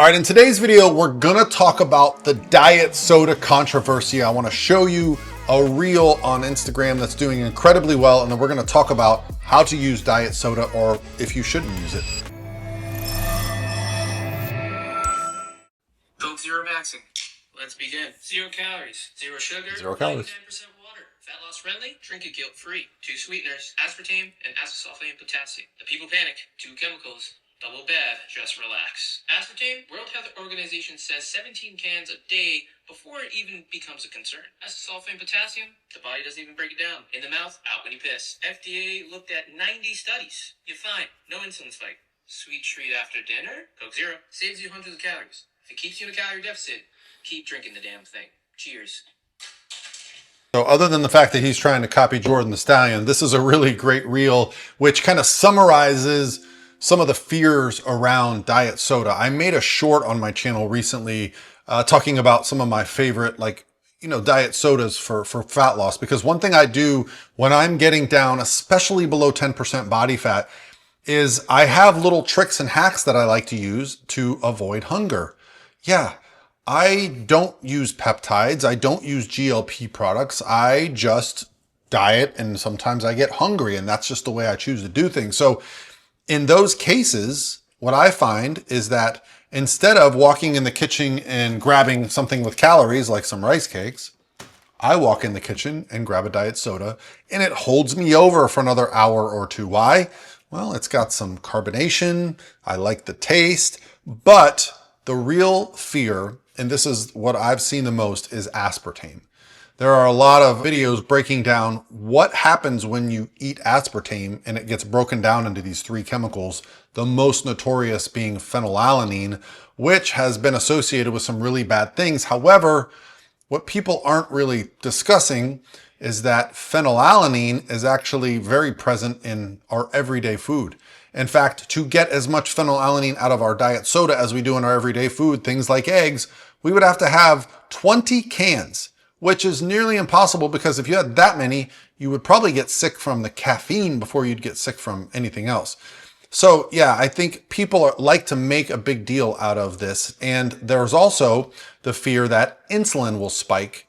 All right, in today's video, we're gonna talk about the diet soda controversy. I wanna show you a reel on Instagram that's doing incredibly well, and then we're gonna talk about how to use diet soda or if you shouldn't use it. Coke Zero Maxing. Let's begin. 0 calories, 0 sugar, 0 calories. 99% water. Fat loss friendly, drink it guilt free. 2 sweeteners, aspartame and acesulfame potassium. The people panic. 2 chemicals. Double bad, just relax. Aspartame, World Health Organization says 17 cans a day before it even becomes a concern. Acesulfame potassium, the body doesn't even break it down. In the mouth, out when you piss. FDA looked at 90 studies. You're fine. No insulin spike. Sweet treat after dinner? Coke Zero. Saves you hundreds of calories. If it keeps you in a calorie deficit, keep drinking the damn thing. Cheers. So other than the fact that he's trying to copy Jordan the Stallion, this is a really great reel, which kind of summarizes some of the fears around diet soda. I made a short on my channel recently talking about some of my favorite, diet sodas for fat loss. Because one thing I do when I'm getting down, especially below 10% body fat, is I have little tricks and hacks that I like to use to avoid hunger. Yeah, I don't use peptides. I don't use GLP products. I just diet, and sometimes I get hungry, and that's just the way I choose to do things. So in those cases, what I find is that instead of walking in the kitchen and grabbing something with calories like some rice cakes, I walk in the kitchen and grab a diet soda, and it holds me over for another hour or two. Why? Well, it's got some carbonation. I like the taste, but the real fear, and this is what I've seen the most, is aspartame. There are a lot of videos breaking down what happens when you eat aspartame, and it gets broken down into these 3 chemicals, the most notorious being phenylalanine, which has been associated with some really bad things. However, what people aren't really discussing is that phenylalanine is actually very present in our everyday food. In fact, to get as much phenylalanine out of our diet soda as we do in our everyday food, things like eggs, we would have to have 20 cans, which is nearly impossible because if you had that many, you would probably get sick from the caffeine before you'd get sick from anything else. So yeah, I think people like to make a big deal out of this. And there's also the fear that insulin will spike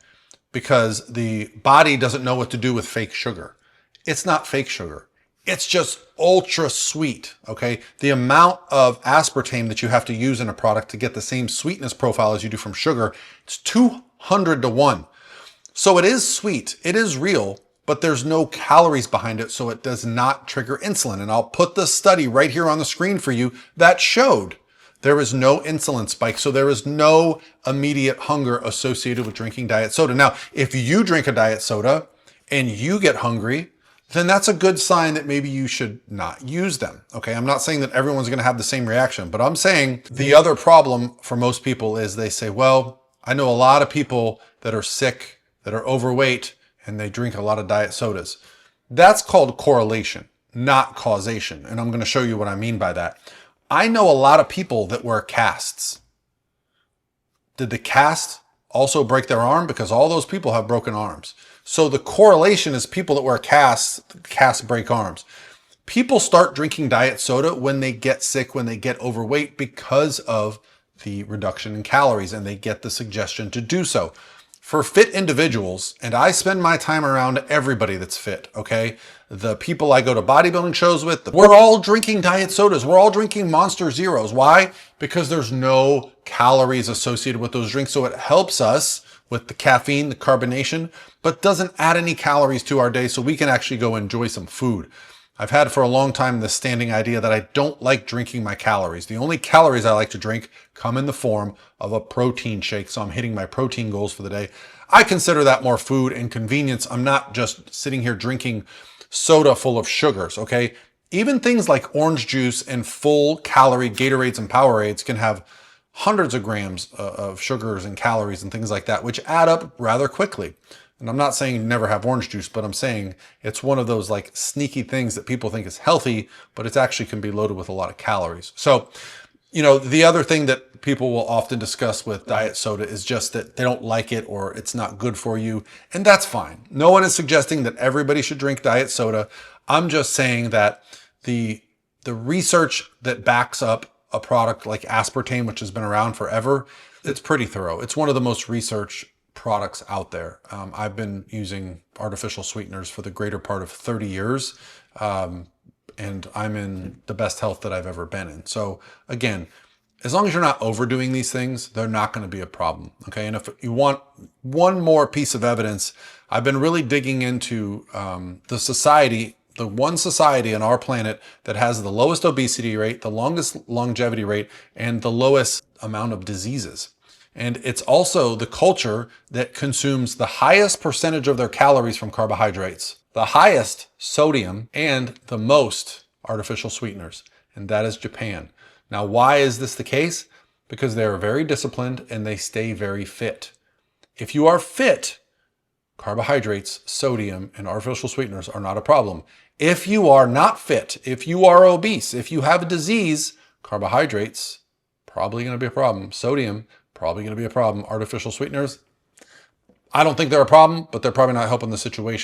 because the body doesn't know what to do with fake sugar. It's not fake sugar. It's just ultra sweet, okay? The amount of aspartame that you have to use in a product to get the same sweetness profile as you do from sugar, it's 200 to 1. So it is sweet, it is real, but there's no calories behind it, so it does not trigger insulin. And I'll put the study right here on the screen for you that showed there is no insulin spike, so there is no immediate hunger associated with drinking diet soda. Now, if you drink a diet soda and you get hungry, then that's a good sign that maybe you should not use them, okay? I'm not saying that everyone's gonna have the same reaction, but I'm saying the other problem for most people is they say, well, I know a lot of people that are sick, that are overweight, and they drink a lot of diet sodas. That's called correlation, not causation. And I'm going to show you what I mean by that. I know a lot of people that wear casts. Did the cast also break their arm? Because all those people have broken arms. So the correlation is people that wear casts break arms. People start drinking diet soda when they get sick, when they get overweight because of the reduction in calories, and they get the suggestion to do so. For fit individuals, and I spend my time around everybody that's fit, okay? The people I go to bodybuilding shows with, we're all drinking diet sodas. We're all drinking Monster Zeros. Why? Because there's no calories associated with those drinks. So it helps us with the caffeine, the carbonation, but doesn't add any calories to our day so we can actually go enjoy some food. I've had for a long time this standing idea that I don't like drinking my calories. The only calories I like to drink come in the form of a protein shake, so I'm hitting my protein goals for the day. I consider that more food and convenience. I'm not just sitting here drinking soda full of sugars, okay? Even things like orange juice and full calorie Gatorades and Powerades can have hundreds of grams of sugars and calories and things like that, which add up rather quickly. And I'm not saying never have orange juice, but I'm saying it's one of those like sneaky things that people think is healthy, but it actually can be loaded with a lot of calories. So, the other thing that people will often discuss with diet soda is just that they don't like it or it's not good for you. And that's fine. No one is suggesting that everybody should drink diet soda. I'm just saying that the research that backs up a product like aspartame, which has been around forever, it's pretty thorough. It's one of the most researched products out there. I've been using artificial sweeteners for the greater part of 30 years. And I'm in the best health that I've ever been in. So again, as long as you're not overdoing these things, they're not going to be a problem. Okay. And if you want one more piece of evidence, I've been really digging into the one society on our planet that has the lowest obesity rate, the longest longevity rate, and the lowest amount of diseases. And it's also the culture that consumes the highest percentage of their calories from carbohydrates, the highest sodium, and the most artificial sweeteners. And that is Japan. Now, why is this the case? Because they are very disciplined and they stay very fit. If you are fit, carbohydrates, sodium, and artificial sweeteners are not a problem. If you are not fit, if you are obese, if you have a disease, carbohydrates, probably going to be a problem. Sodium, probably going to be a problem. Artificial sweeteners, I don't think they're a problem, but they're probably not helping the situation.